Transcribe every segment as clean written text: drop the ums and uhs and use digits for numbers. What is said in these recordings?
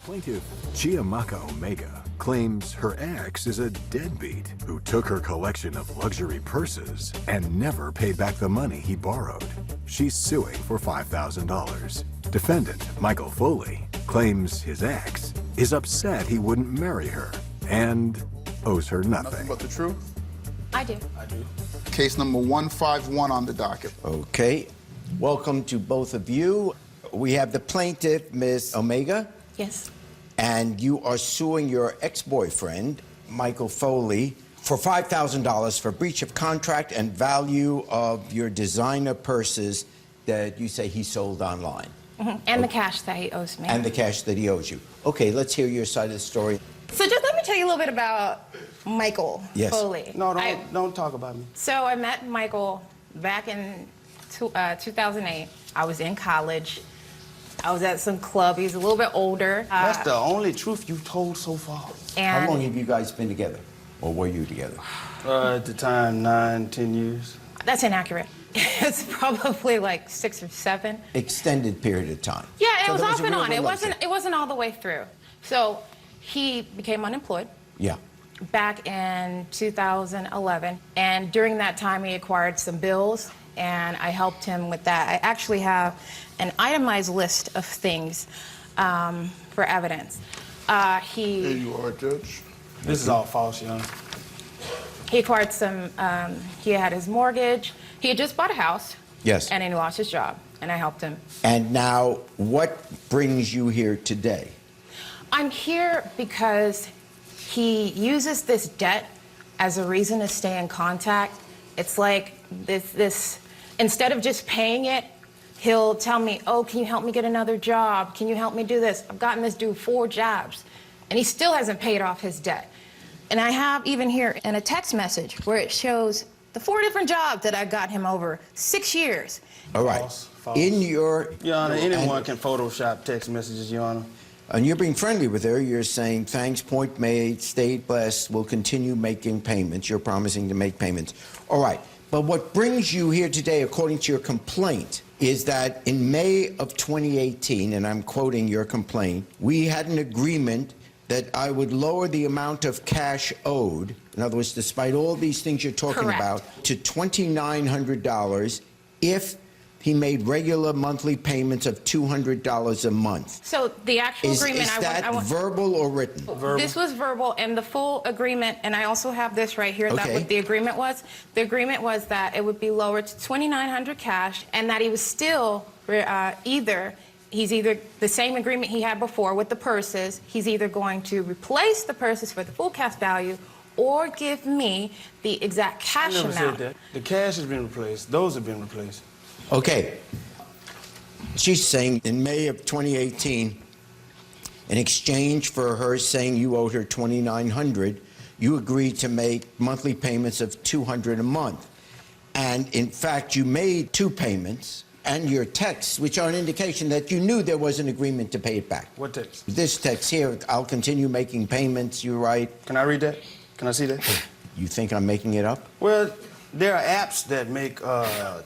Plaintiff Chiamaka Omogah claims her ex is a deadbeat who took her collection of luxury purses and never paid back the money he borrowed. She's suing for $5,000. Defendant Michael Foley claims his ex is upset he wouldn't marry her and owes her nothing. Nothing but the truth? I do. Case number 151 on the docket. Okay. Welcome to both of you. We have the plaintiff, Ms. Omogah. Yes. And you are suing your ex-boyfriend, Michael Foley, for $5,000 for breach of contract and value of your designer purses that you say he sold online. Mm-hmm. And the cash that he owes me. And the cash that he owes you. Okay, let's hear your side of the story. So just let me tell you a little bit about Michael Foley. No, don't talk about me. So I met Michael back in 2008. I was in college. I was at some club. He's a little bit older. That's the only truth you've told so far. And How long have you guys been together? Or were you together? At the time, 9, 10 years. That's inaccurate. It's probably like 6 or 7. Extended period of time. Yeah, it So was there off a and real on. relationship. It wasn't all the way through. So he became unemployed. Yeah. Back in 2011, and during that time he acquired some bills, and I helped him with that. I actually have an itemized list of things for evidence. Here you are, Judge. This is all false, young. He acquired some, he had his mortgage. He had just bought a house. Yes. And he lost his job, and I helped him. And now, what brings you here today? I'm here because he uses this debt as a reason to stay in contact. It's like this instead of just paying it, he'll tell me, oh, can you help me get another job? Can you help me do this? I've gotten this dude 4 jobs, and he still hasn't paid off his debt. And I have even here in a text message where it shows the 4 different jobs that I got him over 6 years. All right. False. In your... Your Honor, anyone can Photoshop text messages, Your Honor. And you're being friendly with her. You're saying, thanks, point made, stayed blessed, we'll continue making payments. You're promising to make payments. All right. But what brings you here today, according to your complaint, is that in May of 2018, and I'm quoting your complaint, we had an agreement that I would lower the amount of cash owed, in other words, despite all these things you're talking Correct. about, to $2,900 if he made regular monthly payments of $200 a month. So the actual agreement Is that I want verbal or written? Verbal. This was verbal, and the full agreement, and I also have this right here, that Okay. what the agreement was. The agreement was that it would be lowered to $2,900 cash, and that he was still he's either the same agreement he had before with the purses, he's either going to replace the purses for the full cash value or give me the exact cash I never amount. said that. The cash has been replaced. Those have been replaced. Okay. She's saying in May of 2018, in exchange for her saying you owed her $2,900, you agreed to make monthly payments of $200 a month. And in fact, you made 2 payments, and your texts, which are an indication that you knew there was an agreement to pay it back. What text? This text here, I'll continue making payments, you write. Can I read that? Can I see that? You think I'm making it up? Well, there are apps that make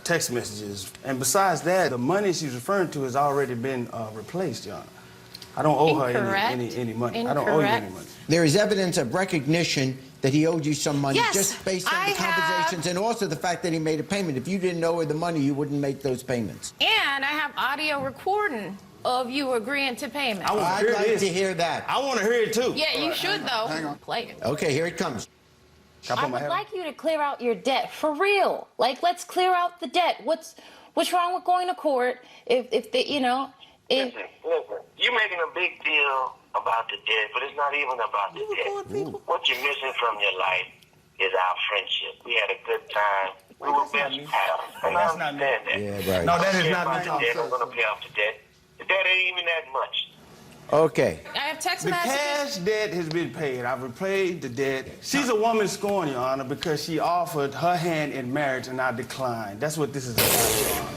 text messages. And besides that, the money she's referring to has already been replaced, Your Honor. I don't owe her any money. I don't owe you any money. There is evidence of recognition that he owed you some money, Yes, just based on I the conversations and also the fact that he made a payment. If you didn't owe her the money, you wouldn't make those payments. And I have audio recording of you agreeing to payment. I'd like to hear that. I want to hear it too. Yeah, you should, though. Hang on. Play it. Okay, here it comes. Can I I put my would hat on? like you to clear out your debt for real. Like, let's clear out the debt. What's wrong with going to court if the Listen, you're making a big deal about the debt, but it's not even about the debt. What you're missing from your life is our friendship. We had a good time. We were best pals. And I That's not me. understand that. Yeah, right. No, that is Care not about me. the debt. I'm going to pay off the debt. The debt ain't even that much. Okay. I have text The messages. cash debt has been paid. I've repaid the debt. She's a woman scorned, Your Honor, because she offered her hand in marriage and I declined. That's what this is about, Your Honor.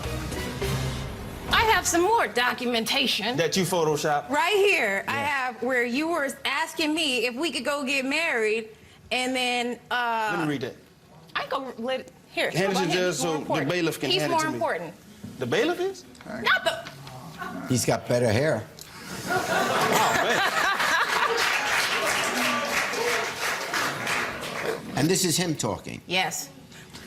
I have some more documentation. That you Photoshop. Right here, I have where you were asking me if we could go get married, and then Let me read that. I go let here. Hand it to go ahead. Judge He's so more the important. bailiff can He's hand it more to me. important. The bailiff is? Not the. He's got better hair. Oh, man. And this is him talking. Yes.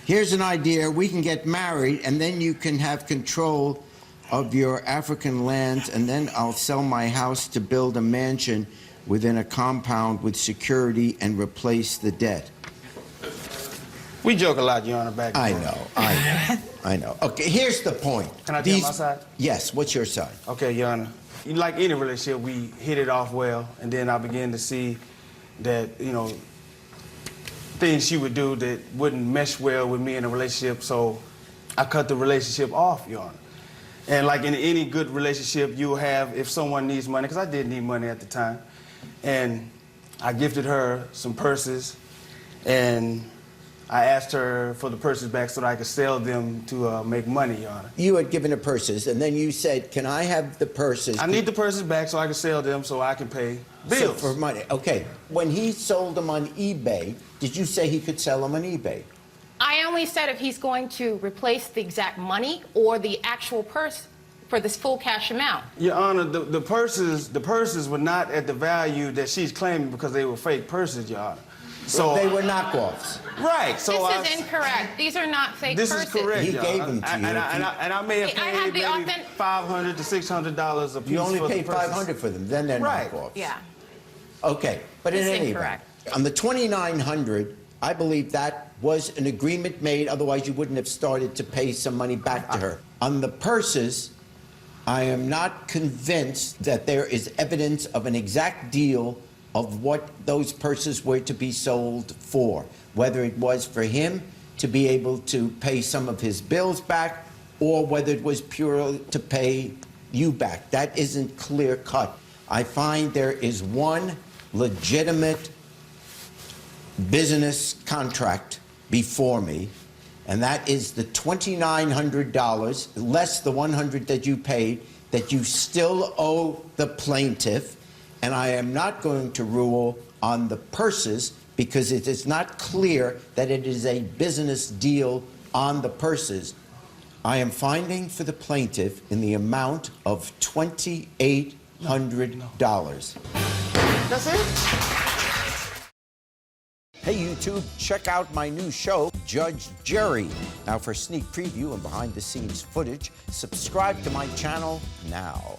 Here's an idea. We can get married, and then you can have control of your African lands, and then I'll sell my house to build a mansion within a compound with security and replace the debt. We joke a lot, Your Honor, back and forth. I know. Okay, here's the point. Can I tell my side? Yes, what's your side? Okay, Your Honor. Like any relationship, we hit it off well, and then I began to see that, things she would do that wouldn't mesh well with me in a relationship, so I cut the relationship off, Your Honor. And like in any good relationship you'll have, if someone needs money, because I did need money at the time, and I gifted her some purses, and I asked her for the purses back so that I could sell them to make money, Your Honor. You had given her purses, and then you said, can I have the purses? I need the purses back so I can sell them so I can pay bills. So for money. Okay. When he sold them on eBay, did you say he could sell them on eBay? I only said if he's going to replace the exact money or the actual purse for this full cash amount. Your Honor, the purses were not at the value that she's claiming because they were fake purses, Your Honor. So they were knockoffs. Right. So this is incorrect. These are not fake purses. This is correct. He gave them to you. And I may have paid maybe $500 to $600 a piece. You only for paid the purses. $500 for them. Then they're knockoffs. Yeah. Okay, but in any event, on the $2,900, I believe that was an agreement made. Otherwise, you wouldn't have started to pay some money back to her. On the purses, I am not convinced that there is evidence of an exact deal of what those purses were to be sold for, whether it was for him to be able to pay some of his bills back or whether it was purely to pay you back. That isn't clear cut. I find there is one legitimate business contract before me, and that is the $2,900 less the $100 that you paid that you still owe the plaintiff. And I am not going to rule on the purses because it is not clear that it is a business deal on the purses. I am finding for the plaintiff in the amount of $2,800. That's it? Hey, YouTube, check out my new show, Judge Jerry. Now, for sneak preview and behind-the-scenes footage, subscribe to my channel now.